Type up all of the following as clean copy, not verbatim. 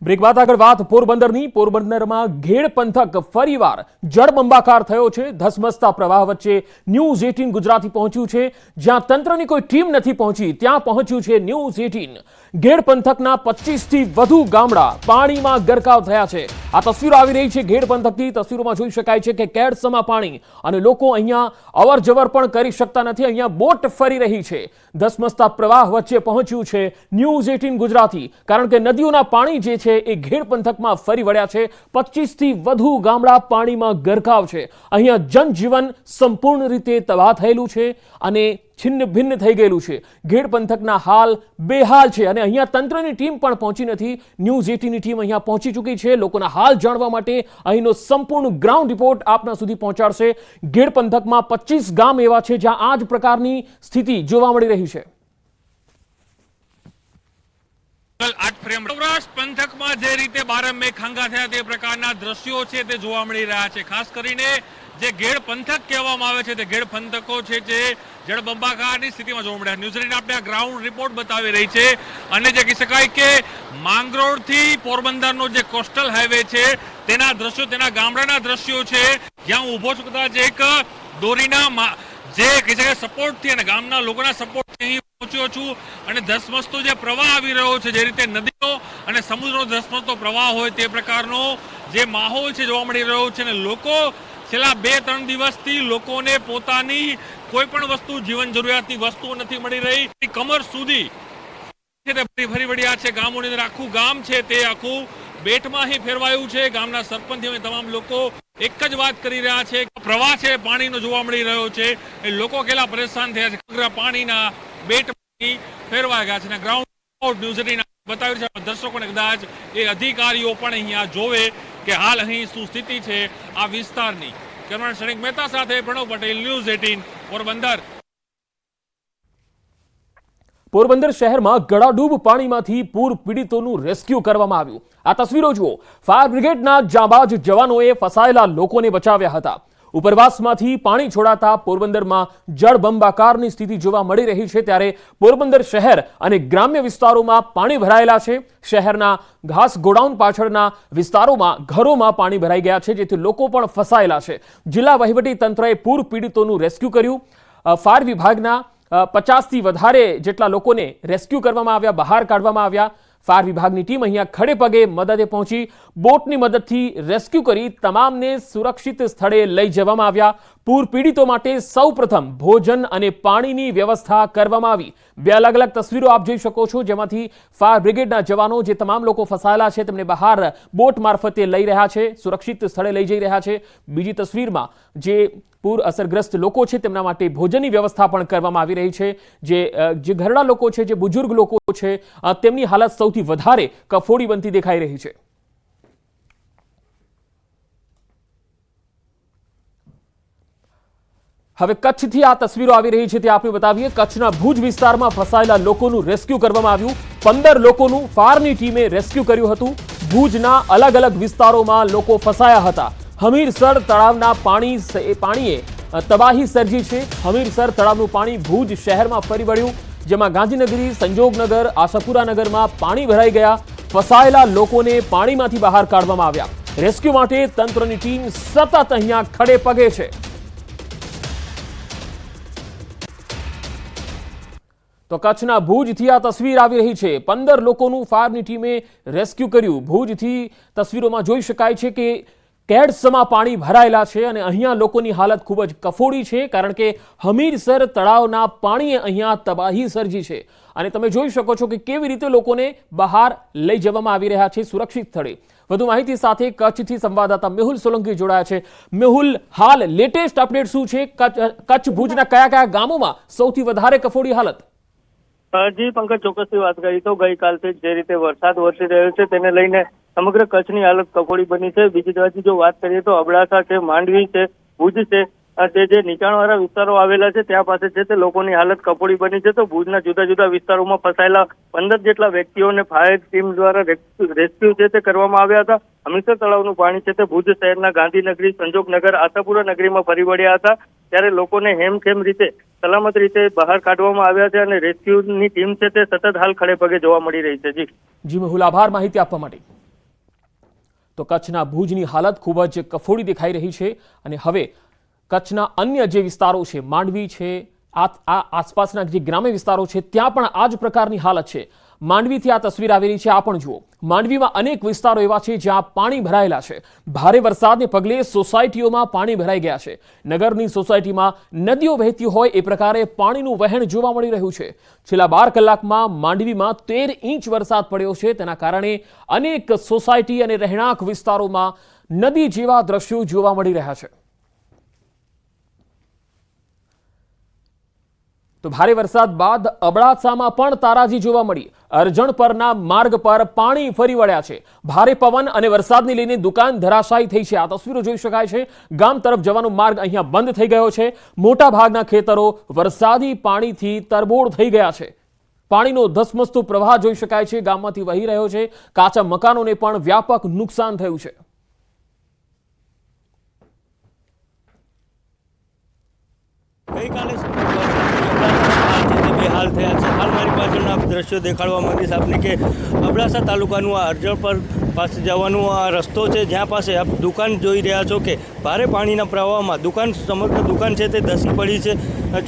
Break બાદ આગળ વાત પોરબંદરની. પોરબંદરમાં ઘેડ પંથક ફરીવાર જળબંબાકાર થયો છે. ધસમસતા પ્રવાહ વચ્ચે ન્યૂઝ 18 ગુજરાતી પહોંચ્યું છે. જ્યાં તંત્રની કોઈ ટીમ નથી પહોંચી ત્યાં પહોંચ્યું છે ન્યૂઝ 18. ઘેડ પંથકના 25 થી વધુ ગામડા પાણીમાં ગરકાવ થયા છે. આ તસવીરો આવી રહી છે ઘેડ પંથકની. તસવીરોમાં જોઈ શકાય છે કે કેડસમા પાણી અને લોકો અહીંયા અવર જવર પણ કરી શકતા નથી. અહીંયા બોટ ફરી રહી છે. ધસમસતા પ્રવાહ વચ્ચે પહોંચ્યું છે ન્યૂઝ 18 ગુજરાતી, કારણ કે નદીઓના પાણી જે છે એ ઘેડ પંથકમાં ફરી વળ્યા છે. 25 થી વધુ ગામડા પાણીમાં ગરકાવ છે. અહીંયા જનજીવન સંપૂર્ણ રીતે તબાહ થયેલું છે અને છિન્ન ભિન્ન થઈ ગયેલું છે. ઘેડ પંથકના હાલ બેહાલ છે અને અહીંયા તંત્રની ટીમ પણ પહોંચી નથી. ન્યૂઝ 18ની ટીમ અહીંયા પહોંચી ચૂકી છે. લોકોના હાલ જાણવા માટે અહીંનો સંપૂર્ણ ગ્રાઉન્ડ રિપોર્ટ આપના સુધી પહોંચાડશે. ઘેડ પંથકમાં 25 ગામ એવા છે જ્યાં આ જ પ્રકારની સ્થિતિ જોવા મળી રહી છે. સૌરાષ્ટ્ર પંથકમાં જે રીતે બારમે ખાંગા થયા તે પ્રકારના દ્રશ્યો છે તે જોવા મળી રહ્યા છે. ખાસ કરીને જે ઘેડ પંથક કહેવામાં આવે છે તે ઘેડ પંથકો છે જે જળબંબાકારની સ્થિતિમાં જોવા મળ્યા. ન્યૂઝીલેન્ડ આપણે આ ગ્રાઉન્ડ રિપોર્ટ બતાવી રહી છે અને જે કહી શકાય કે માંગરોળથી પોરબંદરનો જે કોસ્ટલ હાઈવે છે તેના દ્રશ્યો, તેના ગામડાના દ્રશ્યો છે. જ્યાં ઊભો છું કદાચ એક દોરીના જે કહી શકાય સપોર્ટથી અને ગામના લોકોના સપોર્ટથી અહીં પહોંચ્યો છું અને ધસમસતો જે પ્રવાહ આવી રહ્યો છે, જે રીતે નદીઓ અને સમુદ્રનો ધસમસતો પ્રવાહ હોય તે પ્રકારનો જે માહોલ છે જોવા મળી રહ્યો છે. અને લોકો છેલ્લા 2-3 દિવસથી લોકોને પોતાની કોઈ પણ વસ્તુ, જીવન જરૂરિયાતની વસ્તુઓ નથી મળી રહી. કમર સુધી ફરી વળ્યા છે. ગામોની અંદર આખું ગામ છે તે આખું બેટમાં અહીં ફેરવાયું છે. ગામના સરપંચ અને તમામ લોકો એક જ વાત કરી રહ્યા છે. પ્રવાહ છે પાણીનો જોવા મળી રહ્યો છે. એ લોકો કેટલા પરેશાન થયા છે. પાણીના બેટમાં ફેરવાઈ ગયા છે. ગ્રાઉન્ડ ન્યૂઝ 18 બતાવ્યું છે દર્શકોને. કદાચ એ અધિકારીઓ પણ અહીંયા જોવે કે હાલ અહીં શું સ્થિતિ છે આ વિસ્તારની. કેમેરામેન ક્ષણિક મહેતા સાથે પ્રણવ પટેલ, ન્યૂઝ 18 પોરબંદર. પોરબંદર શહેરમાં ગળાડૂબ પાણીમાંથી પૂર પીડિતોનું રેસ્ક્યુ કરવામાં આવ્યું. આ તસવીરો જુઓ. ફાયર બ્રિગેડના જાંબાજ જવાનોએ ફસાયેલા લોકોને બચાવ્યા હતા. ઉપરવાસમાંથી પાણી છોડાતા પોરબંદરમાં જળબંબાકારની સ્થિતિ જોવા મળી રહી છે. ત્યારે પોરબંદર શહેર અને ગ્રામ્ય વિસ્તારોમાં પાણી ભરાયેલા છે. શહેરના ઘાસ ગોડાઉન પાછળના વિસ્તારોમાં ઘરોમાં પાણી ભરાઈ ગયા છે, જેથી લોકો પણ ફસાયેલા છે. જિલ્લા વહીવટી તંત્રએ પૂર પીડિતોનું રેસ્ક્યુ કર્યું. ફાયર વિભાગના 50 થી વધારે જેટલા લોકોને રેસ્ક્યુ કરવામાં આવ્યા, બહાર કાઢવામાં આવ્યા. ફાયર વિભાગની ટીમ અહીંયા ખડે પગે મદદે પહોંચી બોટની મદદથી રેસ્ક્યુ કરી તમામને સુરક્ષિત સ્થળે લઈ જવામાં આવ્યા. પૂર પીડિતો માટે સૌપ્રથમ ભોજન અને પાણીની વ્યવસ્થા કરવામાં આવી. 2 અલગ અલગ તસવીરો આપ જોઈ શકો છો, જેમાંથી ફાયર બ્રિગેડના જવાનો જે તમામ લોકો ફસાયેલા છે તેમને બહાર બોટ મારફતે લઈ રહ્યા છે, સુરક્ષિત સ્થળે લઈ જઈ રહ્યા છે. બીજી તસવીરમાં જે પૂર અસરગ્રસ્ત લોકો છે તેમના માટે ભોજનની વ્યવસ્થા પણ કરવામાં આવી રહી છે. જે ઘરડા લોકો છે, જે બુજુર્ગ લોકો છે, તેમની હાલત સૌથી વધારે કફોડી બનતી દેખાઈ રહી છે. હવે કચ્છથી આ તસવીરો આવી રહી છે તે આપણે બતાવીએ. કચ્છના ભુજ વિસ્તારમાં ફસાયેલા લોકોનું રેસ્ક્યુ કરવામાં આવ્યું. 15 લોકોનું ફાયરની ટીમે રેસ્ક્યુ કર્યું હતું. ભુજના અલગ અલગ વિસ્તારોમાં લોકો ફસાયા હતા. હમીરસર તળાવના પાણીએ તબાહી સર્જી છે. હમીરસર તળાવનું પાણી ભુજ શહેરમાં ફરી વળ્યું, જેમાં ગાંધીનગરી, સંજોગનગર, આશાપુરા નગરમાં પાણી ભરાઈ ગયા. ફસાયેલા લોકોને પાણીમાંથી બહાર કાઢવામાં આવ્યા. રેસ્ક્યુ માટે તંત્રની ટીમ સતત અહીંયા ખડે પગે છે. તો કચ્છના ભુજથી આ તસવીર આવી રહી છે. 15 લોકોનું ફાયરની ટીમે રેસ્ક્યુ કર્યું. ભુજથી તસવીરોમાં જોઈ શકાય છે કે કેડસમા પાણી ભરાયેલા છે અને અહીંયા લોકોની હાલત ખૂબ જ કફોડી છે, કારણ કે હમીરસર તળાવના પાણીએ અહીંયા તબાહી સર્જી છે. અને તમે જોઈ શકો છો કે કેવી રીતે લોકોને બહાર લઈ જવામાં આવી રહ્યા છે સુરક્ષિત સ્થળે. વધુ માહિતી સાથે કચ્છથી સંવાદદાતા મેહુલ સોલંકી જોડાયા છે. મેહુલ, હાલ લેટેસ્ટ અપડેટ શું છે? કચ્છ ભુજના કયા કયા ગામોમાં સૌથી વધારે કફોડી હાલત? જી પંકજ, ચોક્કસથી વાત કરી તો ગઈકાલથી જે રીતે વરસાદ વરસી રહ્યો છે તેને લઈને સમગ્ર કચ્છની હાલત કફોડી બની છે. બીજી તરફથી જો વાત કરીએ તો અબડાસા છે, માંડવી છે, ભુજ છે, તે જે નીચાણવાળા વિસ્તારો આવેલા છે ત્યાં પાસે છે તે લોકોની હાલત કફોડી બની છે. તો ભુજના જુદા જુદા વિસ્તારોમાં ફસાયેલા 15 જેટલા વ્યક્તિઓને ફાયર ટીમ દ્વારા રેસ્ક્યુ છે તે કરવામાં આવ્યા હતા. હમીરસર તળાવનું પાણી છે તે ભુજ શહેરના ગાંધીનગરી, સંજોગનગર, આશાપુરા નગરીમાં ફરી વળ્યા હતા. ત્યારે લોકોને હેમખેમ રીતે સલામત રીતે બહાર કાઢવામાં આવ્યા છે અને રેસ્ક્યુની ટીમ છે તે સતત હાલ ખડે પગે જોવા મળી રહી છે. જી મેહુલ, આભાર માહિતી આપવા માટે. તો કચ્છના ભુજની હાલત ખૂબ જ કફોડી દેખાઈ રહી છે અને હવે કચ્છના અન્ય જે વિસ્તારો છે, માંડવી છે, આ આસપાસના જે ગ્રામ્ય વિસ્તારો છે, ત્યાં પણ આ જ પ્રકારની હાલત છે. માંડવીથી આ તસવીર આવી રહી છે, આ પણ જુઓ. માંડવીમાં અનેક વિસ્તારો એવા છે જ્યાં પાણી ભરાયેલા છે. ભારે વરસાદને પગલે સોસાયટીઓમાં પાણી ભરાઈ ગયા છે. નગરની સોસાયટીમાં નદીઓ વહેતી હોય એ પ્રકારે પાણીનું વહેણ જોવા મળી રહ્યું છે. છેલ્લા 12 કલાકમાં માંડવીમાં 13 ઇંચ વરસાદ પડ્યો છે. તેના કારણે અનેક સોસાયટી અને રહેણાંક વિસ્તારોમાં નદી જેવા દ્રશ્યો જોવા મળી રહ્યા છે. તો ભારે વરસાદ બાદ અબડાસામાં પણ તારાજી જોવા મળી. અરજણ પરના માર્ગ પર પાણી ફરી વળ્યા છે. ભારે પવન અને વરસાદને લઈને દુકાન ધરાશાયી થઈ છે. આ તસવીરો જોઈ શકાય છે. ગામ તરફ જવાનો માર્ગ અહીંયા બંધ થઈ ગયો છે. મોટા ભાગના ખેતરો વરસાદી પાણીથી તરબોળ થઈ ગયા છે. પાણીનો ધસમસતો પ્રવાહ જોઈ શકાય છે, ગામમાંથી વહી રહ્યો છે. કાચા મકાનોને પણ વ્યાપક નુકસાન થયું છે. હાલ થયા છે. હાલ મારી પાછળના દ્રશ્યો દેખાડવા માંગીશ આપને કે અબડાસા તાલુકાનું આ અરજણ પર પાસે જવાનું આ રસ્તો છે, જ્યાં પાસે આપ દુકાન જોઈ રહ્યા છો કે ભારે પાણીના પ્રવાહમાં સમગ્ર દુકાન છે તે ધસી પડી છે.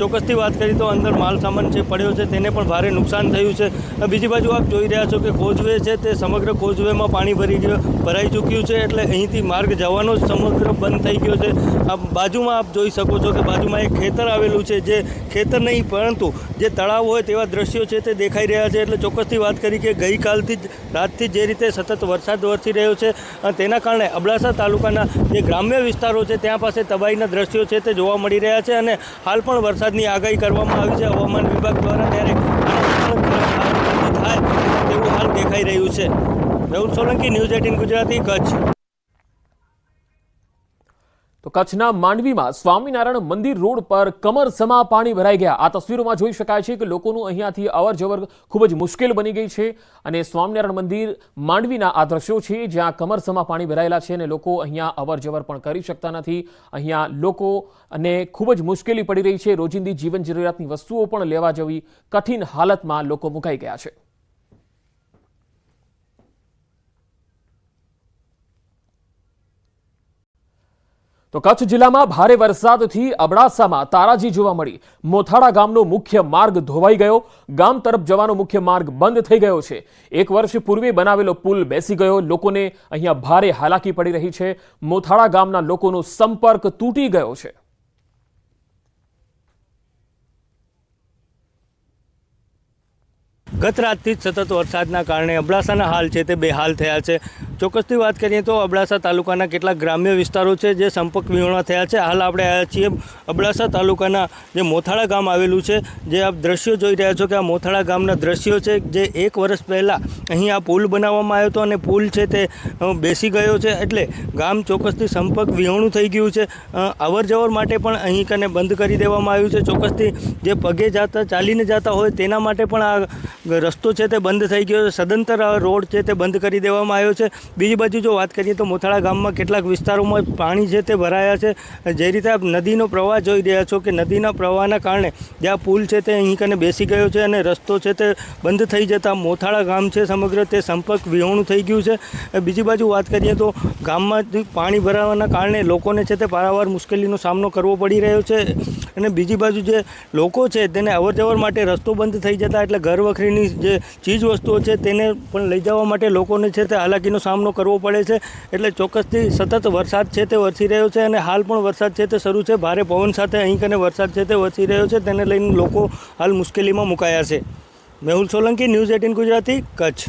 ચોક્કસથી વાત કરીએ તો અંદર માલ સામાન છે પડ્યો છે, તેને પણ ભારે નુકસાન થયું છે. બીજી બાજુ આપ જોઈ રહ્યા છો કે કોઝવે છે તે સમગ્ર કોઝવેમાં પાણી ભરાઈ ચૂક્યું છે, એટલે અહીંથી માર્ગ જવાનો સમગ્ર બંધ થઈ ગયો છે. આ બાજુમાં આપ જોઈ શકો છો કે બાજુમાં એક ખેતર આવેલું છે, જે ખેતર નહીં પરંતુ જે તળાવ હોય તેવા દ્રશ્યો છે તે દેખાઈ રહ્યા છે. એટલે ચોક્કસથી વાત કરી કે ગઈકાલથી જ રાતથી જે રીતે સતત વરસાદ વરસી રહ્યો છે, તેના કારણે અબડાસા તાલુકાના જે ગ્રામ્ય વિસ્તારો છે ત્યાં પાસે તબાહીના દ્રશ્યો છે તે જોવા મળી રહ્યા છે. અને હાલ પણ વરસાદની આગાહી કરવામાં આવી છે હવામાન વિભાગ દ્વારા, ત્યારે થાય તેવું હાલ દેખાઈ રહ્યું છે. મેહુલ સોલંકી, ન્યૂઝ 18 ગુજરાતી, કચ્છ. તો કચ્છના માંડવીમાં સ્વામિનારાયણ મંદિર રોડ પર કમરસમા પાણી ભરાઈ ગયા. આ તસવીરોમાં જોઈ શકાય છે કે લોકોનું અહીંયાથી અવર જવર ખૂબ જ મુશ્કેલ બની ગઈ છે. અને સ્વામિનારાયણ મંદિર માંડવીના આ દ્રશ્યો છે જ્યાં કમરસમા પાણી ભરાયેલા છે અને લોકો અહીંયા અવર જવર પણ કરી શકતા નથી. અહીંયા લોકોને ખૂબ જ મુશ્કેલી પડી રહી છે. રોજિંદી જીવન જરૂરિયાતની વસ્તુઓ પણ લેવા જવી કઠિન હાલતમાં લોકો મુકાઈ ગયા છે. તો કચ્છ જિલ્લામાં ભારે વરસાદથી અબડાસામાં તારાજી જોવા મળી. મોથાળા ગામનો મુખ્ય માર્ગ ધોવાઈ ગયો. ગામ તરફ જવાનો મુખ્ય માર્ગ બંધ થઈ ગયો છે. 1 વર્ષ પૂર્વે બનાવેલો પુલ બેસી ગયો. લોકોને અહીંયા ભારે હાલાકી પડી રહી છે. મોથાળા ગામના લોકોનો સંપર્ક તૂટી ગયો છે. ગત રાતથી જ સતત વરસાદના કારણે અબડાસાના હાલ છે તે બેહાલ થયા છે. ચોક્કસથી વાત કરીએ તો અબડાસા તાલુકાના કેટલાક ગ્રામ્ય વિસ્તારો છે જે સંપર્ક વિહોણા થયા છે. હાલ આપણે આવ્યા છીએ અબડાસા તાલુકાના જે મોથાળા ગામ આવેલું છે, જે આપ દ્રશ્યો જોઈ રહ્યા છો કે આ મોથાળા ગામના દ્રશ્યો છે, જે 1 વર્ષ પહેલાં અહીં આ પુલ બનાવવામાં આવ્યો હતો અને પુલ છે તે બેસી ગયો છે. એટલે ગામ ચોક્કસથી સંપર્ક વિહોણું થઈ ગયું છે. અવર જવર માટે પણ અહીં કને બંધ કરી દેવામાં આવ્યું છે. ચોક્કસથી જે પગે ચાલીને જતા હોય તેના માટે પણ આ રસ્તો છે તે બંધ થઈ ગયો છે. સદંતર રોડ છે તે બંધ કરી દેવામાં આવ્યો છે. બીજી બાજુ જો વાત કરીએ તો મોથાળા ગામમાં કેટલાક વિસ્તારોમાં પાણી છે તે ભરાયા છે. જે રીતે આપ નદીનો પ્રવાહ જોઈ રહ્યા છો કે નદીના પ્રવાહના કારણે જે આ પુલ છે તે અહીં કને બેસી ગયો છે અને રસ્તો છે તે બંધ થઈ જતાં મોથાળા ગામ છે સમગ્ર તે સંપર્ક વિહોણું થઈ ગયું છે. બીજી બાજુ વાત કરીએ તો ગામમાં પાણી ભરાવાના કારણે લોકોને છે તે પારાવાર મુશ્કેલીનો સામનો કરવો પડી રહ્યો છે. અને બીજી બાજુ જે લોકો છે તેને અવર જવર માટે રસ્તો બંધ થઈ જતા એટલે ઘર વખરીની જે ચીજ વસ્તુઓ છે તેને પણ લઈ જવા માટે લોકોને છે તે હાલાકીનો સામનો કરવો પડે છે. એટલે ચોક્કસથી સતત વરસાદ છે તે વરસી રહ્યો છે અને હાલ પણ વરસાદ છે તે શરૂ છે. ભારે પવન સાથે અહીં કને વરસાદ છે તે વરસી રહ્યો છે, તેને લઈને લોકો હાલ મુશ્કેલીમાં મુકાયા છે. મેહુલ સોલંકી, ન્યૂઝ 18 ગુજરાતી, કચ્છ.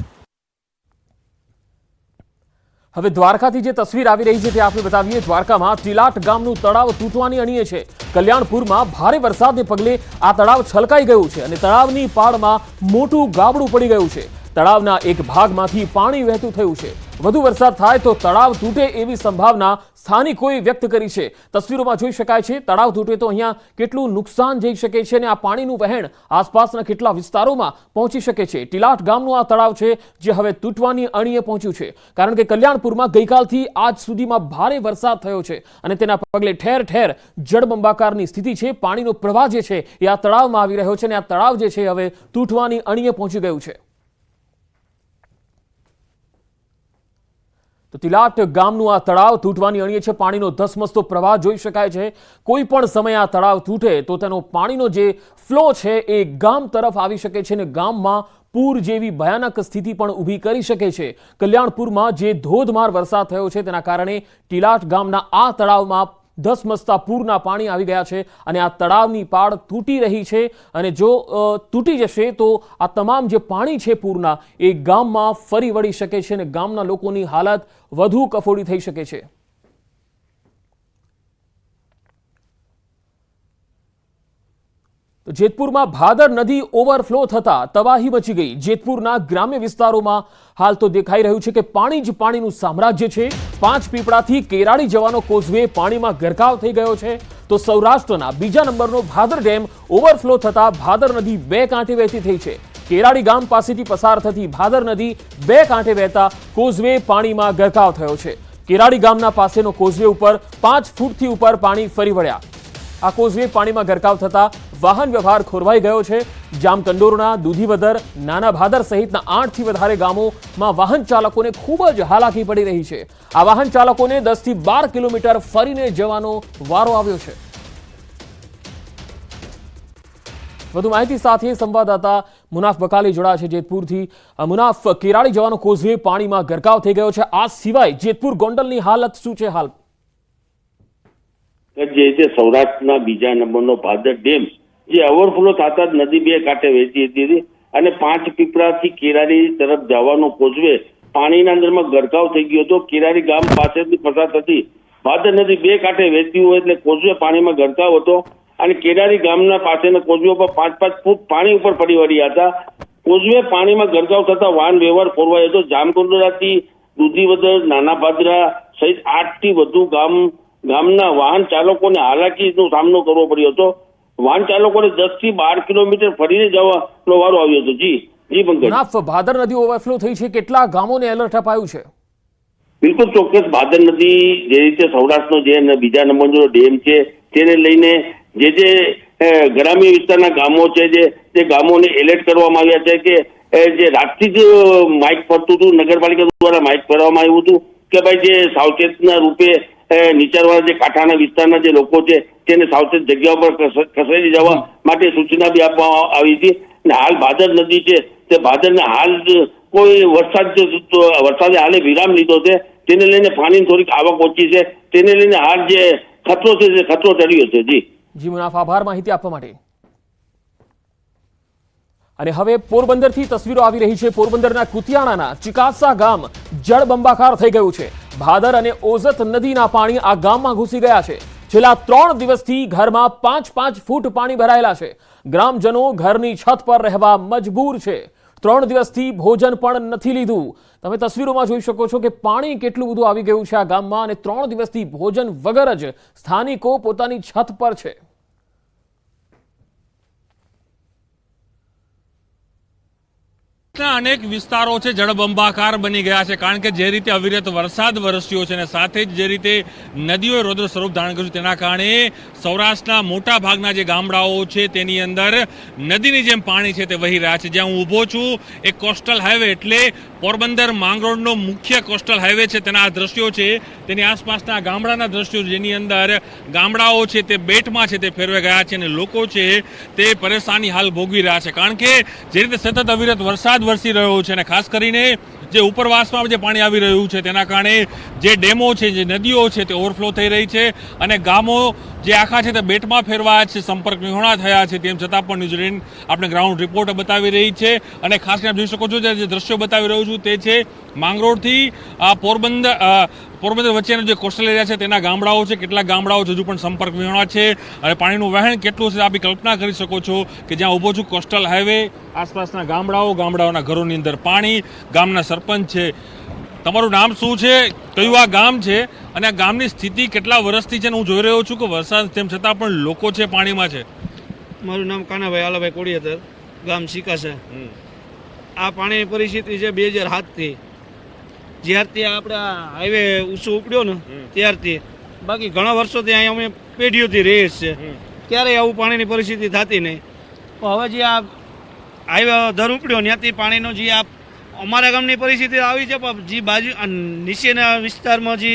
હવે દ્વારકાથી જે તસવીર આવી રહી છે તે આપણે બતાવીએ. દ્વારકામાં તિલાટ ગામનું તળાવ તૂટવાની અણીએ છે. કલ્યાણપુરમાં ભારે વરસાદને પગલે આ તળાવ છલકાઈ ગયું છે અને તળાવની પાળમાં મોટું ગાબડું પડી ગયું છે. તળાવના એક ભાગમાંથી પાણી વહેતું થયું છે. વધુ વરસાદ થાય તો તળાવ તૂટે એવી સંભાવના સ્થાનિકોએ વ્યક્ત કરી છે. તસવીરોમાં જોઈ શકાય છે તળાવ તૂટે તો અહીંયા કેટલું નુકસાન જઈ શકે છે અને આ પાણીનું વહેણ આસપાસના કેટલા વિસ્તારોમાં પહોંચી શકે છે. ટિલાટ ગામનું આ તળાવ છે જે હવે તૂટવાની અણીએ પહોંચ્યું છે, કારણ કે કલ્યાણપુરમાં ગઈકાલથી આજ સુધીમાં ભારે વરસાદ થયો છે અને તેના પગલે ઠેર ઠેર જળબંબાકારની સ્થિતિ છે. પાણીનો પ્રવાહ જે છે એ આ તળાવમાં આવી રહ્યો છે અને આ તળાવ જે છે હવે તૂટવાની અણીએ પહોંચી ગયું છે. તો તિલાટ ગામનું આ તળાવ તૂટવાની અણીએ છે. પાણીનો ધસમસતો પ્રવાહ જોઈ શકાય છે. કોઈ પણ સમયે આ તળાવ તૂટે તો તેનો પાણીનો જે ફ્લો છે એ ગામ તરફ આવી શકે છે અને ગામમાં પૂર જેવી ભયાનક સ્થિતિ પણ ઊભી કરી શકે છે. કલ્યાણપુરમાં જે ધોધમાર વરસાદ થયો છે તેના કારણે તિલાટ ગામના આ તળાવમાં ધસમસતા પૂરના પાણી આવી ગયા છે અને આ તળાવની પાળ તૂટી રહી છે અને જો તૂટી જશે તો આ તમામ જે પાણી છે પૂરના એ ગામમાં ફરી વળી શકે છે અને ગામના લોકોની હાલત વધુ કફોડી થઈ શકે છે. જેતપુરમાં ભાદર નદી ઓવરફ્લો થતા તબાહી મચી ગઈ. જેતપુરના ગ્રામ્ય વિસ્તારોમાં હાલ તો દેખાઈ રહ્યું છે કે પાણી જ પાણીનું સામ્રાજ્ય છે. 5 પીપળાથી કેરાડી જવાનો કોઝવે પાણીમાં ગરકાવ થઈ ગયો છે. તો સૌરાષ્ટ્રના બીજા નંબરનો ભાદર ડેમ ઓવરફ્લો થતા ભાદર નદી 2 કાંઠે વહેતી થઈ છે. કેરાડી ગામ પાસેથી પસાર થતી ભાદર નદી 2 કાંઠે વહેતા કોઝવે પાણીમાં ગરકાવ થયો છે. કેરાડી ગામના પાસેનો કોઝવે ઉપર 5 ફૂટથી ઉપર પાણી ફરી વળ્યા. આ કોઝવે પાણીમાં ગરકાવ થતા વાહન વ્યવહાર ખોરવાઈ ગયો છે. જામકંડોરણા, દૂધીવદર, નાના ભાદર સહિતના 8 થી વધારે ગામોમાં વાહન ચાલકોને ખૂબ જ હાલાકી પડી રહી છે. આ વાહન ચાલકોને 10 થી 12 કિલોમીટર ફરીને જવાનો વારો આવ્યો છે. વધુ માહિતી સાથે સંવાદદાતા મુનાફ બકાલી જોડાયા છે જેતપુરથી. મુનાફ, કેરાડી જવાનો કોઝવે પાણીમાં ગરકાવ થઈ ગયો છે. આ સિવાય જેતપુર ગોંડલની હાલત શું છે હાલ? જે સૌરાષ્ટ્રના બીજા નંબરનો ભાદર ડેમ જે ઓવરફ્લો થતા જ નદી 2 કાંઠે વહેતી હતી અને 5 પીપળાથી કેરાડી તરફ જવાનો કોઝવે પાણીના અંદરમાં ગરકાવ થઈ ગયો હતો. કેરાડી ગામ પાસેથી પસાર થતી ભાદર નદી 2 કાંઠે વહેતી હોય એટલે કોઝવે પાણીમાં ગરકાવ હતો અને કેરાડી ગામના પાસેના કોઝવે પર 5-5 ફૂટ પાણી ઉપર પડી વળ્યા હતા. કોઝવે પાણીમાં ગરકાવ થતા વાહન વ્યવહાર ખોરવાયો હતો. જામકંડોરાથી દૂધીવદર, નાના ભાદરા સહિત 8 થી વધુ ગામના વાહન ચાલકોને હાલાકીનો સામનો કરવો પડ્યો હતો. વાહન ચાલકોને 10 થી 12 કિલોમીટર ફરીને જવાનો વારો આવ્યો હતો. જી પંકજ, ભાદર નદી ઓવરફ્લો થઈ છે. કેટલા ગામોને એલર્ટ અપાયું છે? બિલકુલ ચોક્કસ. ભાદર નદી જે રીતે સૌરાષ્ટ્રનો જે બીજા નંબરનો ડેમ છે તેને લઈને જે ગ્રામ્ય વિસ્તારના ગામો છે જે ગામોને એલર્ટ કરવામાં આવ્યા છે કે જે રાતથી જ માઇક ફરતું હતું, નગરપાલિકા દ્વારા માઇક ફરવામાં આવ્યું હતું કે ભાઈ જે સાવચેતના રૂપે નીચાણવાળા જે કાંઠાના વિસ્તારના જે લોકો છે તેને સાવચેત જગ્યા પર ખસેડી જવા માટે સૂચના બી આપવામાં આવી હતી. અને હાલ ભાદર નદી છે તે ભાદરને હાલ કોઈ વરસાદે હાલે વિરામ લીધો છે. તેને લઈને પાણીની થોડીક આવક ઓછી છે. તેને લઈને હાલ જે ખતરો છે તે ખતરો ટળ્યો છે. જી મુનાફ, આભાર માહિતી આપવા માટે. અને હવે પોરબંદરથી તસવીરો આવી રહી છે. પોરબંદરના કુતિયાણાના ચિકાસા ગામ જળબંબાકાર થઈ ગયું છે. ભાદર અને ઓઝત નદીના પાણી આ ગામમાં ઘૂસી ગયા છે. છેલ્લા 3 દિવસથી ઘરમાં 5-5 ફૂટ પાણી ભરાયેલા છે. ગ્રામજનો ઘરની છત પર રહેવા મજબૂર છે. 3 દિવસથી ભોજન પણ નથી લીધું. તમે તસવીરોમાં જોઈ શકો છો કે પાણી કેટલું બધું આવી ગયું છે આ ગામમાં અને 3 દિવસથી ભોજન વગર જ સ્થાનિકો પોતાની છત પર છે. અનેક વિસ્તારો છે જળબંબાકાર બની ગયા છે કારણ કે જે રીતે અવિરત વરસાદ વરસ્યો છે અને સાથે જ જે રીતે નદીઓએ રૌદ્ર સ્વરૂપ ધારણ કર્યું તેના કારણે સૌરાષ્ટ્રના મોટા ભાગના જે ગામડાઓ છે તેની અંદર નદીની જેમ પાણી છે તે વહી રહ્યા છે. જ્યાં હું ઊભો છું એ કોસ્ટલ હાઈવે એટલે પોરબંદર માંગરોળનો મુખ્ય કોસ્ટલ હાઈવે છે તેના આ દ્રશ્યો છે. તેની આસપાસના ગામડાના દ્રશ્યો જેની અંદર ગામડાઓ છે તે બેટમાં છે તે ફેરવાઈ ગયા છે અને લોકો છે તે પરેશાની હાલ ભોગવી રહ્યા છે કારણ કે જે રીતે સતત અવિરત વરસાદ વરસી રહ્યો છે અને ખાસ કરીને જે ઉપરવાસમાં જે પાણી આવી રહ્યું છે તેના કારણે જે ડેમો છે, જે નદીઓ છે તે ઓવરફ્લો થઈ રહી છે અને ગામો જે આખા છે તે બેટમાં ફેરવાયા છે, સંપર્ક વિહોણા થયા છે. તેમ છતાં પણ ન્યૂઝીલેન્ડ આપણે ગ્રાઉન્ડ રિપોર્ટ બતાવી રહી છે અને ખાસ કરીને જોઈ શકો છો જે દ્રશ્યો બતાવી રહ્યું છું તે છે માંગરોળથી પોરબંદર વચ્ચેનો જે કોસ્ટલ એરિયા છે તેના ગામડાઓ છે. કેટલાક ગામડાઓ હજુ પણ સંપર્ક વિહોણા છે અને પાણીનું વહેણ કેટલું છે આપી કલ્પના કરી શકો છો કે જ્યાં ઊભો છું કોસ્ટલ હાઈવે, આસપાસના ગામડાઓના ઘરોની અંદર પાણી. ગામના સરપંચ છે. તમારું નામ શું છે, કયું આ ગામ છે અને આ ગામની સ્થિતિ કેટલા વર્ષથી છે? હું જોઈ રહ્યો છું કે વરસાદ તેમ છતાં પણ લોકો છે પાણીમાં છે. મારું નામ કાનાભાઈ આલાભાઈ કોડિયાતર, ગામ સિકાસા. આ પાણીની પરિસ્થિતિ છે 2007થી, જ્યારથી આપણે હાઈવે ઊંચો ઉપડ્યો ને ત્યારથી. બાકી ઘણા વર્ષોથી અહીંયા અમે પેઢીઓથી રહીએ છે, ક્યારેય આવું પાણીની પરિસ્થિતિ થતી નહીં. પણ હવે જે આ હાઈવે દર ઉપડ્યો ત્યાંથી પાણીનો જે અમારા ગામની પરિસ્થિતિ આવી છે, પણ જે બાજુ નીચેના વિસ્તારમાં જે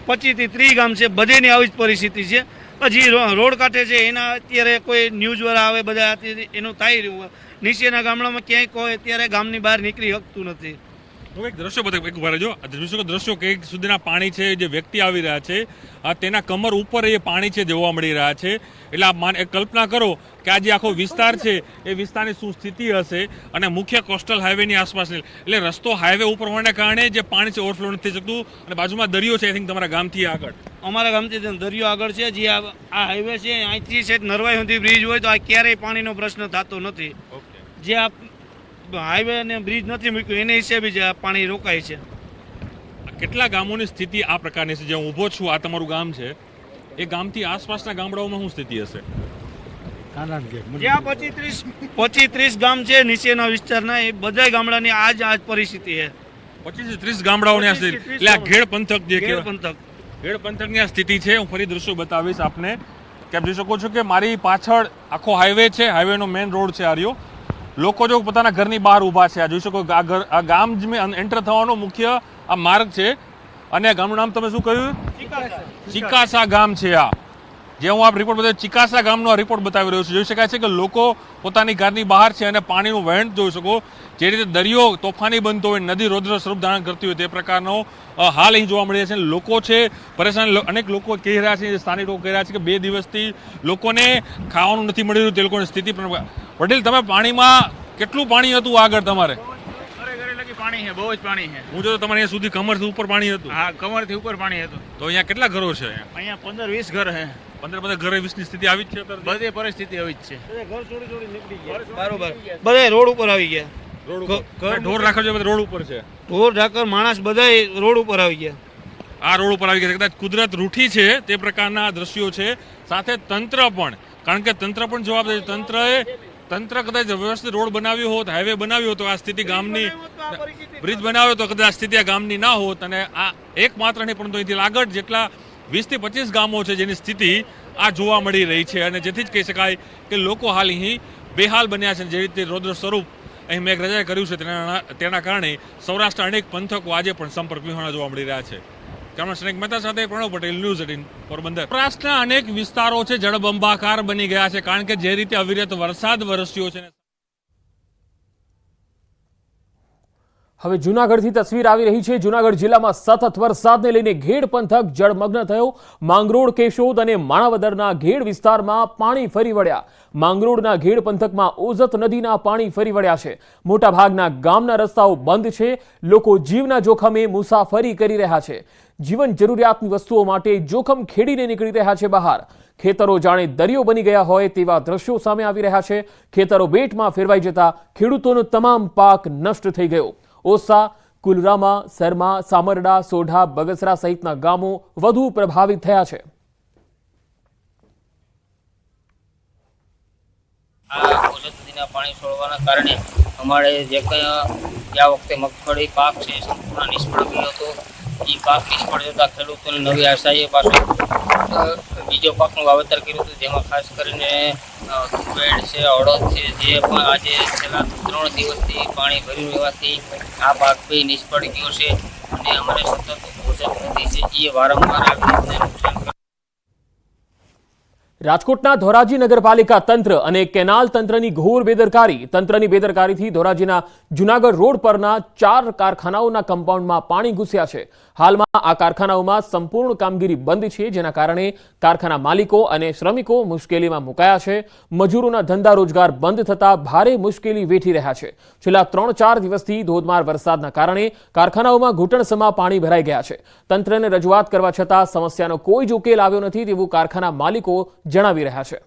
25 થી 30 ગામ છે બધેની આવી જ પરિસ્થિતિ છે. હજી રોડ કાંઠે છે એના અત્યારે કોઈ ન્યૂઝવાળા આવે બધા એનું થાય રહ્યું. નીચેના ગામડામાં ક્યાંય કોઈ અત્યારે ગામની બહાર નીકળી શકતું નથી. એક દ્રશ્યો બતાવો, એક વાર જો દ્રશ્યો કે સુધીના પાણી છે, જે વ્યક્તિ આવી રહ્યા છે તેના કમર ઉપર એ પાણી છે જોવા મળી રહ્યા છે. એટલે કલ્પના કરો કે આ જે આખો વિસ્તાર છે એ વિસ્તારની શું સ્થિતિ હશે, અને મુખ્ય કોસ્ટલ હાઈવેની આસપાસ, એટલે રસ્તો હાઈવે ઉપર હોવાને કારણે જે પાણી છે ઓવરફ્લો નથી થઈ શકતું. અને બાજુમાં દરિયો છે, આઈ થિંક તમારા ગામથી આગળ, અમારા ગામથી દરિયો આગળ છે. જે આ હાઈવે છે અહીંથી છે નરવાઈ સુધી બ્રિજ હોય તો આ ક્યારેય પાણીનો પ્રશ્ન થતો નથી. જે આ હાઈવે અને બ્રિજ નથી મૂક્યું એને હિસાબે જ પાણી રોકાય છે. કેટલા ગામોની સ્થિતિ આ પ્રકારની છે? જે હું ઊભો છું, આ તમારું ગામ છે, એ ગામથી આસપાસના ગામડાઓમાં શું સ્થિતિ હશે? જ્યાં 25-30 ગામ છે નીચેના વિસ્તારના, એ બધા ગામડાની આજ પરિસ્થિતિ છે. 25 થી 30 ગામડાઓની આ સ્થિતિ. એટલે આ ઘેડ પંથક જે ઘેડ પંથક, ઘેડ પંથકની આ સ્થિતિ છે. હું ફરી દ્રશ્યો બતાવીશ આપને, કે આપ જોઈ શકો છો કે મારી પાછળ આખો હાઈવે છે, હાઈવેનો મેઇન રોડ છે આ રહ્યો. લોકો જો પોતાના ઘરની બહાર ઊભા છે, આ જોઈ શકો આ ગામ જ એન્ટર થવાનો મુખ્ય આ માર્ગ છે. અને આ ગામનું નામ તમે શું કહ્યું? ચિકાસા ગામ છે. આ જે હું આપ રિપોર્ટ બતાવ્યો, ચિકાસા ગામનો આ રિપોર્ટ બતાવી રહ્યો છું. જોઈ શકાય છે કે લોકો પોતાની ઘરની બહાર છે અને પાણીનું વહેણ જોઈ શકો, જે રીતે દરિયો તોફાની બનતો હોય, નદી રૌદ્ર સ્વરૂપ ધારણ કરતી હોય, તે પ્રકારનો હાલ અહીં જોવા મળી રહ્યા છે. લોકો છે પરેશાન. અનેક લોકો કહી રહ્યા છે, સ્થાનિક લોકો કહી રહ્યા છે કે 2 દિવસથી લોકોને ખાવાનું નથી મળી રહ્યું, તે લોકોની સ્થિતિ પણ. વડીલ, તમે પાણીમાં કેટલું પાણી હતું આગળ તમારે? પાણી છે, બહુ જ પાણી છે. હું જો તમારે અહીંયા સુધી કમરથી ઉપર પાણી હતું? હા, કમરથી ઉપર પાણી હતું. તો અહીંયા કેટલા ઘરો છે? અહીંયા 15-20 ઘર છે. 15 ઘરે 20 ની સ્થિતિ આવી જ છે અત્યારે? બધી પરિસ્થિતિ આવી જ છે. ઘર છોડી નીકળી ગયા. બરોબર, બધા રોડ ઉપર આવી ગયા. ઢોર રાખો છો, રોડ ઉપર છે. ઢોર ઢાકર માણસ બધા રોડ ઉપર આવી ગયા. આ રોડ ઉપર આવી ગયા. કદાચ કુદરત રૂઠી છે તે પ્રકારના દ્રશ્યો છે. સાથે તંત્ર પણ, કારણ કે તંત્ર પણ જવાબદાર. તંત્ર કદાચ વ્યવસ્થિત રોડ બનાવ્યો હોત, હાઈવે બનાવ્યો હોત, આ સ્થિતિ ગામની, બ્રિજ બનાવ્યો તો કદાચ સ્થિતિ આ ગામની ના હોત. અને આ એકમાત્ર નહીં, પરંતુ અહીંથી આગળ જેટલા 20 થી 25 ગામો છે જેની સ્થિતિ આ જોવા મળી રહી છે. અને જેથી જ કહી શકાય કે લોકો હાલ અહીં બેહાલ બન્યા છે. જે રીતે રૌદ્ર સ્વરૂપ અહીં મેઘરાજાએ કર્યું છે તેના કારણે સૌરાષ્ટ્ર અનેક પંથકો આજે પણ સંપર્ક વિહોણા જોવા મળી રહ્યા છે. કેમેરામેન મહેતા સાથે પ્રણવ પટેલ, ન્યૂઝ 18 પોરબંદર. સૌરાષ્ટ્રના અનેક વિસ્તારો છે જળબંબાકાર બની ગયા છે, કારણ કે જે રીતે અવિરત વરસાદ વરસ્યો છે. હવે જૂનાગઢથી તસવીર આવી રહી છે. જૂનાગઢ જિલ્લામાં સતત વરસાદને લઈને ઘેડ પંથક જળમગ્ન થયો. માંગરોળ, કેશોદ અને માણાવદરના ઘેડ વિસ્તારમાં પાણી ફરી વળ્યા. માંગરોળના ઘેડ પંથકમાં ઓઝત નદીના પાણી ફરી વળ્યા છે. મોટાભાગના ગામના રસ્તાઓ બંધ છે. લોકો જીવના જોખમે મુસાફરી કરી રહ્યા છે. જીવન જરૂરિયાતની વસ્તુઓ માટે જોખમ ખેડીને નીકળી રહ્યા છે બહાર. ખેતરો જાણે દરિયો બની ગયા હોય તેવા દ્રશ્યો સામે આવી રહ્યા છે. ખેતરો બેટમાં ફેરવાઈ જતા ખેડૂતોનો તમામ પાક નષ્ટ થઈ ગયો. ઓસા, કુલરામા, સરમા, સામરડા, સોઢા, બગસરા સહિતના ગામો વધુ પ્રભાવિત થયા છે. આ ઓઝત નદીના પાણી છોડવાના કારણે અમારે જે કંઈ આ વખતે મગફળી પાક છે સંપૂર્ણ નિષ્ફળ ગયો હતો. એ પાક નિષ્ફળ જતા ખેડૂતોને નવી આશાએ પાછું બીજો પાકનું વાવેતર કર્યું હતું, જેમાં ખાસ કરીને તુવેર છે, અડદ છે, જે પણ આજે છેલ્લા 3 દિવસથી પાણી ભર્યું રહેવાથી આ પાક બી નિષ્ફળ ગયો છે. અને અમારે સતત ઓઝત નદી છે એ વારંવાર આવી રીતના નુકસાન કરે. રાજકોટના ધોરાજી નગરપાલિકા તંત્ર અને કેનાલ તંત્રની ઘોર બેદરકારી. તંત્રની બેદરકારીથી ધોરાજીના જૂનાગઢ રોડ પરના 4 કારખાનાઓના કમ્પાઉન્ડમાં પાણી ઘૂસ્યા છે. હાલમાં આ કારખાનાઓમાં સંપૂર્ણ કામગીરી બંધ છે, જેના કારણે કારખાના માલિકો અને શ્રમિકો મુશ્કેલીમાં મુકાયા છે. મજૂરોના ધંધા રોજગાર બંધ થતા ભારે મુશ્કેલી વેઠી રહ્યા છે. છેલ્લા 3-4 દિવસથી ધોધમાર વરસાદના કારણે કારખાનાઓમાં ઘૂંટણસમા પાણી ભરાઈ ગયા છે. તંત્રને રજૂઆત કરવા છતાં સમસ્યાનો કોઈ જ ઉકેલ આવ્યો નથી તેવું કારખાના માલિકો જણાવી રહ્યા છે.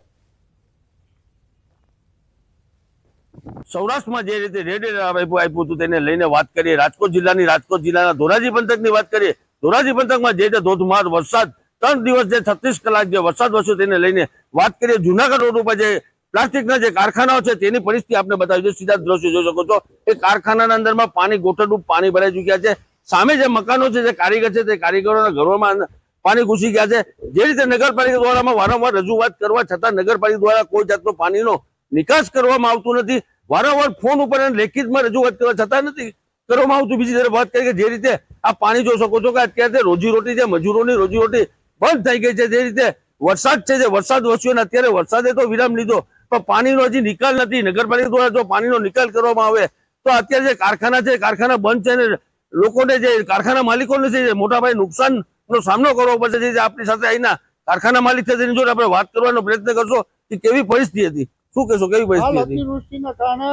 સૌરાષ્ટ્રમાં જે રીતે રેડ એલર્ટ આપ્યું હતું તેને લઈને વાત કરીએ. રાજકોટ જિલ્લાના ધોરાજી પંથકની વાત કરીએ. ધોરાજી પંથકમાં જે રીતે ધોધમાર વરસાદ 3 દિવસ જે 36 કલાક જે વરસાદ વરસ્યો તેને લઈને વાત કરીએ. જૂનાગઢ રોડ ઉપર જે પ્લાસ્ટિકના જે કારખાનાઓ છે તેની પરિસ્થિતિ આપણે બતાવી છે. સીધા દ્રશ્યો જોઈ શકો છો. એ કારખાનાના અંદરમાં પાણી ગોઠડું પાણી ભરાઈ ચૂક્યા છે. સામે જે મકાનો છે, જે કારીગર છે, તે કારીગરોના ઘરોમાં પાણી ઘૂસી ગયા છે. જે રીતે નગરપાલિકા દ્વારા વારંવાર રજૂઆત કરવા છતાં નગરપાલિકા દ્વારા કોઈ જાતનો પાણીનો નિકાસ કરવામાં આવતું નથી. વારંવાર ફોન ઉપર લેખિતમાં રજૂઆત કરવા છતાં નથી કરવામાં આવતું. બીજી તરફ વાત કરીએ કે જે રીતે આ પાણી જોઈ શકો છો કે અત્યારે રોજીરોટી છે, મજૂરોની રોજીરોટી બંધ થઈ ગઈ છે. જે રીતે વરસાદ છે, જે વરસાદ વસ્યો ને અત્યારે વરસાદે તો વિરામ લીધો, પણ પાણીનો હજી નિકાલ નથી. નગરપાલિકા દ્વારા જો પાણીનો નિકાલ કરવામાં આવે તો અત્યારે જે કારખાના છે, કારખાના બંધ છે ને લોકોને, જે કારખાના માલિકોને છે મોટા પાયે નુકસાનનો સામનો કરવો પડશે. જે આપણી સાથે અહીંના કારખાના માલિક છે તેની જોડે આપણે વાત કરવાનો પ્રયત્ન કરશો કે કેવી પરિસ્થિતિ હતી, શું કહેશો, કેવી પરિસ્થિતિ હતી? અતિવૃષ્ટિના કારણે,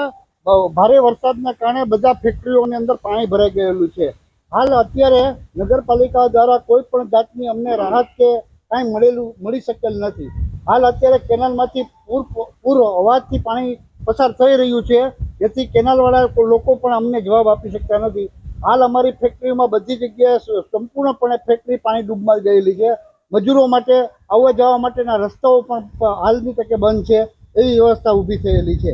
ભારે વરસાદના કારણે બધા ફેક્ટરીઓની અંદર પાણી ભરાઈ ગયેલું છે. હાલ અત્યારે નગરપાલિકા દ્વારા કોઈ પણ જાતની અમને રાહત કે કાંઈ મળી શકેલ નથી. હાલ અત્યારે કેનાલમાંથી પૂર અવાજથી પાણી પસાર થઈ રહ્યું છે, જેથી કેનાલવાળા લોકો પણ અમને જવાબ આપી શકતા નથી. હાલ અમારી ફેક્ટરીમાં બધી જગ્યાએ સંપૂર્ણપણે ફેક્ટરી પાણી ડૂબમાં ગયેલી છે. મજૂરો માટે આવવા જવા માટેના રસ્તાઓ પણ હાલની તકે બંધ છે, એવી વ્યવસ્થા ઊભી થયેલી છે.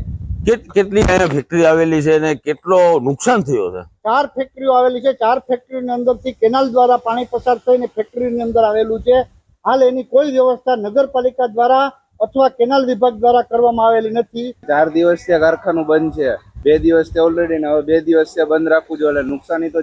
કેટલી અહીંયા ફેક્ટરી આવેલી છે અને કેટલો નુકસાન થયો છે? 4 ફેક્ટરીઓ આવેલી છે. 4 ફેક્ટરીની અંદરથી કેનાલ દ્વારા પાણી પસાર થઈને ફેક્ટરીની અંદર આવેલું છે. હાલ એની કોઈ વ્યવસ્થા નગરપાલિકા દ્વારા અથવા કેનાલ વિભાગ દ્વારા કરવામાં આવેલી નથી. 4 દિવસથી કારખાનું બંધ છે, 2 દિવસથી ઓલરેડી ને હવે 2 દિવસથી બંધ રાખવું જોઈએ. એટલે નુકસાની તો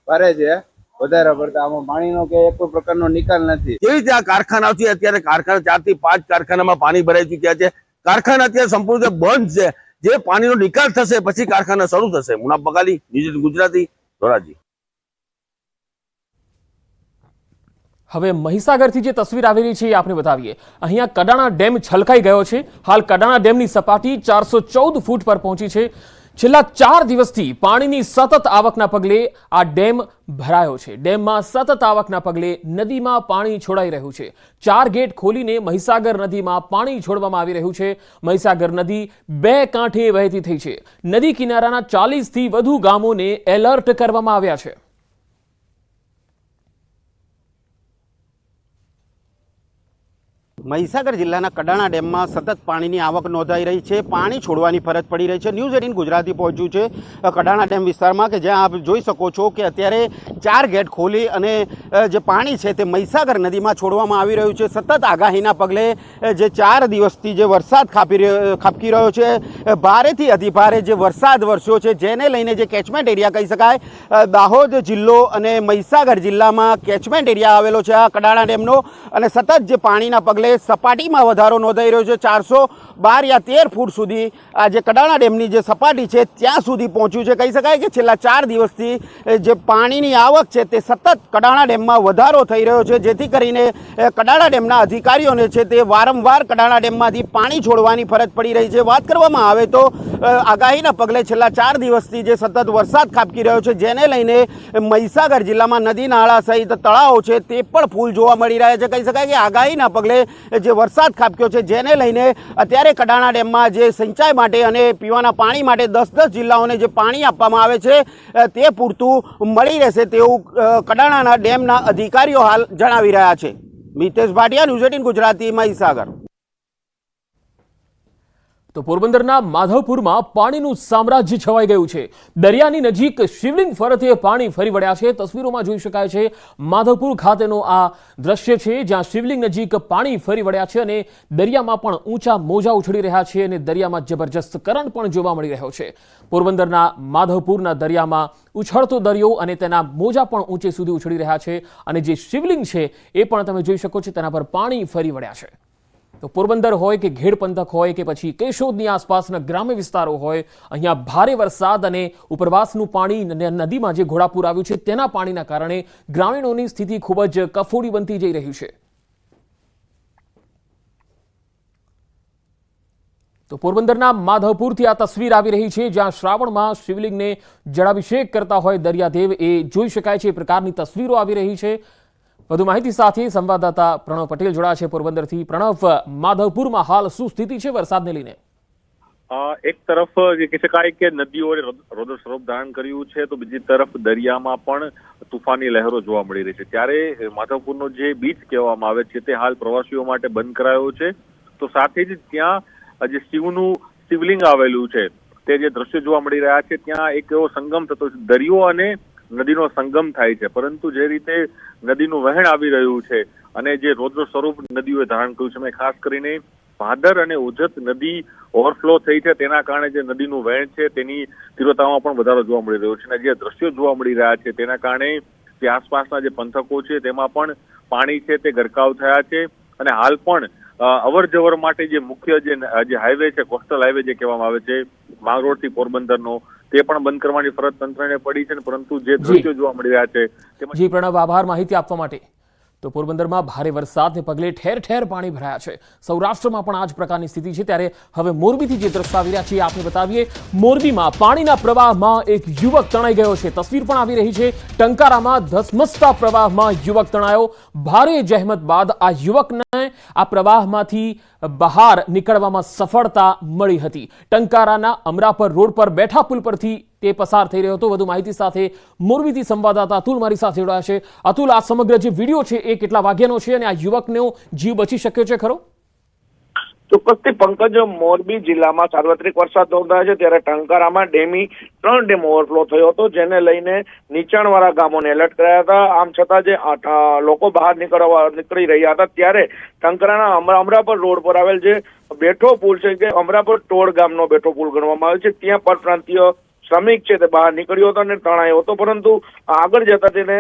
ભારે છે વધારે પડતા. આમાં પાણીનો કે એક પ્રકારનો નિકાલ નથી. કેવી રીતે આ કારખાનાઓથી અત્યારે કારખાના 4 થી 5 કારખાનામાં પાણી ભરાઈ ચુક્યા છે. કારખાના અત્યારે સંપૂર્ણ બંધ છે. જે પાણીનો નિકાલ થશે પછી કારખાના શરૂ થશે. મુનાફ બકાલી, ન્યૂઝ ગુજરાતી, ધોરાજી. હવે મહીસાગરથી જે તસવીર આવેલી છે એ આપણે બતાવીએ. અહીંયા કડાણા ડેમ છલકાઈ ગયો છે. હાલ કડાણા ડેમની સપાટી 414 ફૂટ પર પહોંચી છે. છેલ્લા 4 દિવસથી પાણીની સતત આવકના પગલે આ ડેમ ભરાયો છે. ડેમમાં સતત આવકના પગલે નદીમાં પાણી છોડાઈ રહ્યું છે. 4 ગેટ ખોલીને મહીસાગર નદીમાં પાણી છોડવામાં આવી રહ્યું છે. મહીસાગર નદી 2 કાંઠે વહેતી થઈ છે. નદી કિનારાના 40થી વધુ ગામોને એલર્ટ કરવામાં આવ્યા છે. મહીસાગર જિલ્લાના કડાણા ડેમમાં સતત પાણીની આવક નોંધાઈ રહી છે. પાણી છોડવાની ફરજ પડી રહી છે. ન્યૂઝ 18 ગુજરાતી પહોંચ્યું છે કડાણા ડેમ વિસ્તારમાં, કે જ્યાં આપ જોઈ શકો છો કે અત્યારે 4 ગેટ ખોલી અને જે પાણી છે તે મહીસાગર નદીમાં છોડવામાં આવી રહ્યું છે. સતત આગાહીના પગલે જે 4 દિવસથી જે વરસાદ ખાબકી રહ્યો છે, ભારેથી અતિભારે જે વરસાદ વરસ્યો છે, જેને લઈને જે કેચમેન્ટ એરિયા કહી શકાય, દાહોદ જિલ્લો અને મહીસાગર જિલ્લામાં કેચમેન્ટ એરિયા આવેલો છે આ કડાણા ડેમનો. અને સતત જે પાણીના પગલે સપાટીમાં વધારો નોંધાઈ રહ્યો છે. 412 યા 13 ફૂટ સુધી આ જે કડાણા ડેમની જે સપાટી છે ત્યાં સુધી પહોંચ્યું છે. કહી શકાય કે છેલ્લા 4 દિવસથી જે પાણીની આવક છે તે સતત કડાણા ડેમમાં વધારો થઈ રહ્યો છે, જેથી કરીને કડાણા ડેમના અધિકારીઓને છે તે વારંવાર કડાણા ડેમમાંથી પાણી છોડવાની ફરજ પડી રહી છે. વાત કરવામાં આવે તો આગાહીના પગલે છેલ્લા 4 દિવસથી જે સતત વરસાદ ખાબકી રહ્યો છે, જેને લઈને મહીસાગર જિલ્લામાં નદી નાળા સહિત તળાવો છે તે પણ ફૂલ જોવા મળી રહ્યા છે. કહી શકાય કે આગાહીના પગલે જે વરસાદ ખાબક્યો છે, જેને લઈને અત્યારે કડાણા ડેમમાં જે સિંચાઈ માટે અને પીવાના પાણી માટે 10 જિલ્લાઓને જે પાણી આપવામાં આવે છે તે પૂરતું મળી રહેશે તેવું કડાણાના ડેમના અધિકારીઓ હાલ જણાવી રહ્યા છે. મિતેશ ભાટિયા, ન્યૂઝ 18 ગુજરાતી, મહીસાગર. તો પોરબંદરના માધવપુરમાં પાણીનું સામ્રાજ્ય છવાઈ ગયું છે. દરિયાની નજીક શિવલિંગ ફરતે પાણી ફરી વળ્યા છે. તસવીરોમાં જોઈ શકાય છે માધવપુર ખાતેનો આ દ્રશ્ય છે, જ્યાં શિવલિંગ નજીક પાણી ફરી વળ્યા છે અને દરિયામાં પણ ઊંચા મોજા ઉછળી રહ્યા છે અને દરિયામાં જબરજસ્ત કરંટ પણ જોવા મળી રહ્યો છે. પોરબંદરના માધવપુરના દરિયામાં ઉછળતો દરિયો અને તેના મોજા પણ ઊંચે સુધી ઉછળી રહ્યા છે અને જે શિવલિંગ છે એ પણ તમે જોઈ શકો છો, તેના પર પાણી ફરી વળ્યા છે. તો પોરબંદર હોય કે ઘેડ પંથક હોય કે પછી કેશોદની આસપાસના ગ્રામ્ય વિસ્તારો હોય, અહીંયા ભારે વરસાદ અને ઉપરવાસનું પાણી નદીમાં જે ઘોડાપૂર આવ્યું છે તેના પાણીના કારણે ગ્રામીણોની સ્થિતિ ખૂબ જ કફોડી બનતી જઈ રહી છે. તો પોરબંદરના માધવપુરથી આ તસવીર આવી રહી છે, જ્યાં શ્રાવણમાં શિવલિંગને જળાભિષેક કરતા હોય દરિયાદેવ એ જોઈ શકાય છે. એ પ્રકારની તસવીરો આવી રહી છે. વધુ માહિતી સાથે સંવાદદાતા પ્રણવ પટેલ જોડાયા છે પોરબંદરથી. પ્રણવ, માધવપુરમાં હાલ શું સ્થિતિ છે વરસાદને લઈને? એક તરફ જે કહી શકાય કે નદીઓએ રૌદ્ર સ્વરૂપ ધારણ કર્યું છે, તો બીજી તરફ દરિયામાં પણ તુફાની લહેરો જોવા મળી રહી છે. ત્યારે માધવપુરનો જે બીચ કહેવામાં આવે છે તે હાલ પ્રવાસીઓ માટે બંધ કરાયો છે. તો સાથે જ ત્યાં જે શિવલિંગ આવેલું છે તે જે દ્રશ્યો જોવા મળી રહ્યા છે, ત્યાં એક એવો સંગમ થતો છે, દરિયો અને નદીનો સંગમ થાય છે. પરંતુ જે રીતે નદીનું વહેણ આવી રહ્યું છે અને જે રૌદ્ર સ્વરૂપ નદીઓએ ધારણ કર્યું છે, ખાસ કરીને ભાદર અને ઉજત નદી ઓવરફ્લો થઈ છે, તેના કારણે જે નદીનું વહેણ છે તેની તીવ્રતામાં પણ વધારો જોવા મળી રહ્યો છે અને જે દ્રશ્યો જોવા મળી રહ્યા છે તેના કારણે જે આસપાસના જે પંથકો છે તેમાં પણ પાણી છે તે ગરકાવ થયા છે અને હાલ પણ અવર જવર માટે જે મુખ્ય જે હાઈવે છે, કોસ્ટલ હાઈવે જે કહેવામાં આવે છે માંગરોળ થી પોરબંદરનો, તે પણ બંધ કરવાની ફરજ તંત્રને પડી છે, પરંતુ જે દ્રશ્યો જોવા મળી રહ્યા છે તેમાં જી પ્રણવ, આભાર માહિતી આપવા માટે. તો પોરબંદરમાં ભારે વરસાદને પગલે ઠેર ઠેર પાણી ભરાયા છે. સૌરાષ્ટ્રમાં પણ આ જ પ્રકારની સ્થિતિ છે. ત્યારે હવે મોરબીથી જે દ્રશ્ય આવી રહ્યા છે આપને બતાવીએ. મોરબીમાં પાણીના પ્રવાહમાં એક યુવક તણાઈ ગયો છે. તસવીર પણ આવી રહી છે. ટંકારામાં ધસમસતા પ્રવાહમાં યુવક તણાયો. ભારે જહેમત બાદ આ યુવકને આ પ્રવાહમાંથી બહાર નીકળવામાં સફળતા મળી હતી. ટંકારાના અમરાપર રોડ પર બેઠા પુલ પરથી તે પસાર થઈ રહ્યો હતો. વધુ માહિતી સાથે મોરબીથી સંવાદદાતા અતુલ મારી સાથે જોડાયા છે. અતુલ, આ સમગ્ર જે વિડીયો છે એ કેટલા વાગ્યાનો છે અને આ યુવકનો જીવ બચી શક્યો છે ખરો? ચોક્કસથી પંકજ, મોરબી જિલ્લામાં સાર્વત્રિક વરસાદ નોંધાયો છે ત્યારે ટંકારામાં 3 ડેમ ઓવરફ્લો થયો હતો, જેને લઈને નીચાણવાળા ગામોને એલર્ટ કરાયા હતા. આમ છતાં જે લોકો બહાર નીકળી રહ્યા હતા ત્યારે ટંકારાના અમરાપર રોડ પર આવેલ જે બેઠો પુલ છે કે અમરાપર ટોળ ગામનો બેઠો પુલ ગણવામાં આવે છે, ત્યાં પરપ્રાંતીય શ્રમિક છે તે બહાર નીકળ્યો હતો અને તણાયો હતો, પરંતુ આગળ જતા તેને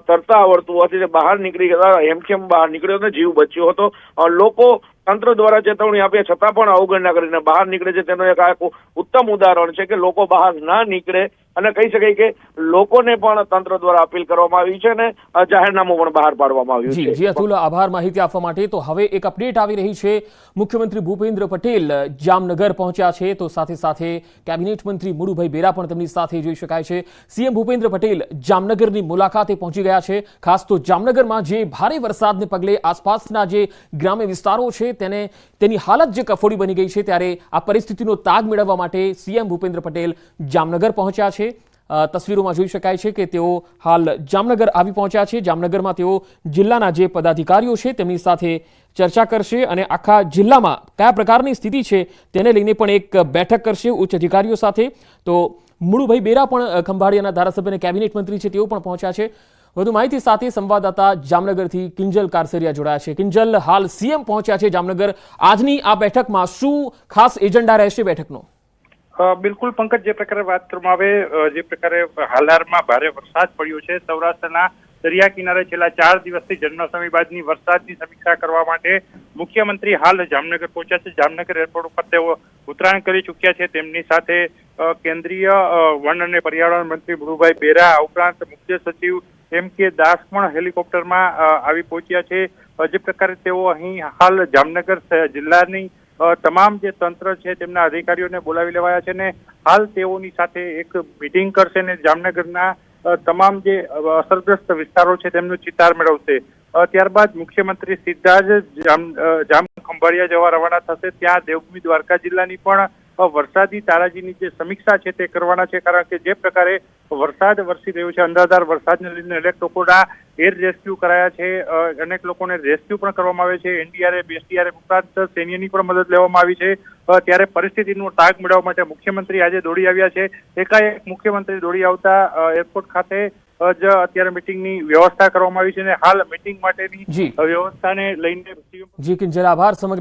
તરતા આવડતું હોવાથી તે બહાર નીકળી ગયા, હેમખેમ બહાર નીકળ્યો અને જીવ બચ્યો હતો. લોકો તંત્ર દ્વારા ચેતવણી આપ્યા છતાં પણ અવગણના કરીને બહાર નીકળે છે. તેનું એક ઉત્તમ ઉદાહરણ છે કે લોકો બહાર ના નીકળે અને કહી શકાય કે લોકોને પણ તંત્ર દ્વારા અપીલ કરવામાં આવી છે અને જાહેરનામું પણ બહાર પાડવામાં આવ્યું છે. જી અતુલ, આભાર માહિતી આપવા માટે. તો હવે એક અપડેટ આવી રહી છે. મુખ્યમંત્રી ભૂપેન્દ્ર પટેલ જામનગર પહોંચ્યા છે, તો સાથે સાથે કેબિનેટ મંત્રી મુળુભાઈ બેરા પણ તેમની સાથે જોઈ શકાય છે. સીએમ ભૂપેન્દ્ર પટેલ જામનગરની મુલાકાતે પહોંચી ગયા છે. ખાસ તો જામનગરમાં જે ભારે વરસાદને પગલે આસપાસના જે ગ્રામ્ય વિસ્તારો છે તેની હાલત જે કફોડી બની ગઈ છે, ત્યારે આ પરિસ્થિતિનો તાગ મેળવવા માટે સીએમ ભૂપેન્દ્ર પટેલ જામનગર પહોંચ્યા છે. તસવીરોમાં જોઈ શકાય છે કે તેઓ હાલ જામનગર આવી પહોંચ્યા છે. જામનગરમાં તેઓ જિલ્લાના જે પદાધિકારીઓ છે તેમની સાથે ચર્ચા કરશે અને આખા જિલ્લામાં કયા પ્રકારની સ્થિતિ છે તેને લઈને પણ એક બેઠક કરશે ઉચ્ચ અધિકારીઓ સાથે. તો મુળુભાઈ બેરા પણ ખંભાળિયાના ધારાસભ્ય અને કેબિનેટ મંત્રી છે તેઓ પણ પહોંચ્યા છે. વધુ માહિતી સાથે સંવાદદાતા જામનગરથી કિંજલ કારસરિયા જોડાયા છે. કિંજલ, હાલ સીએમ પહોંચ્યા છે જામનગર. આજની આ બેઠકમાં શું ખાસ એજન્ડા રહેશે બેઠકનો? બિલકુલ પંકજ, જે પ્રકારે વાત કરવામાં આવે, જે પ્રકારે હાલારમાં ભારે વરસાદ પડ્યો છે, સૌરાષ્ટ્રના દરિયા કિનારે છેલ્લા 4 દિવસથી જન્માષ્ટમી બાદની વરસાદની સમીક્ષા કરવા માટે મુખ્યમંત્રી હાલ જામનગર પહોંચ્યા છે. જામનગર એરપોર્ટ ઉપર તેઓ ઉતરાણ કરી ચૂક્યા છે. તેમની સાથે કેન્દ્રીય વન અને પર્યાવરણ મંત્રી મુળુભાઈ બેરા, ઉપરાંત મુખ્ય સચિવ M.K. દાસ પણ હેલિકોપ્ટરમાં આવી પહોંચ્યા છે. જે પ્રકારે તેઓ અહીં હાલ જામનગર જિલ્લાની તમામ જે તંત્ર છે તેમના અધિકારીઓને બોલાવી લેવાયા છે ને હાલ તેઓની સાથે એક મીટિંગ કરશે ને જામનગરના તમામ જે અસરગ્રસ્ત વિસ્તારો છે તેમનું ચિતાર મેળવશે. ત્યારબાદ મુખ્યમંત્રી સીધા જ જામ ખંભાળિયા જવા રવાના થશે. ત્યાં દેવભૂમિ દ્વારકા જિલ્લાની પણ વરસાદી તારાજીની જે સમીક્ષા છે તે કરવાના છે, કારણ કે જે પ્રકારે વરસાદ વરસી રહ્યો છે, અંધાધાર વરસાદને લઈને અનેક લોકોના એર રેસ્ક્યુ કરાયા છે, અનેક લોકોને રેસ્ક્યુ પણ કરવામાં આવે છે. NDRF, SDRF ઉપરાંત સૈન્યની પણ મદદ લેવામાં આવી છે. ત્યારે પરિસ્થિતિનો તાગ મેળવવા માટે મુખ્યમંત્રી આજે દોડી આવ્યા છે. એકાએક મુખ્યમંત્રી દોડી આવતા એરપોર્ટ ખાતે જ અત્યારે મીટિંગની વ્યવસ્થા કરવામાં આવી છે અને હાલ મીટિંગ માટેની વ્યવસ્થાને લઈને જી કિંજલ, આભાર. સમગ્ર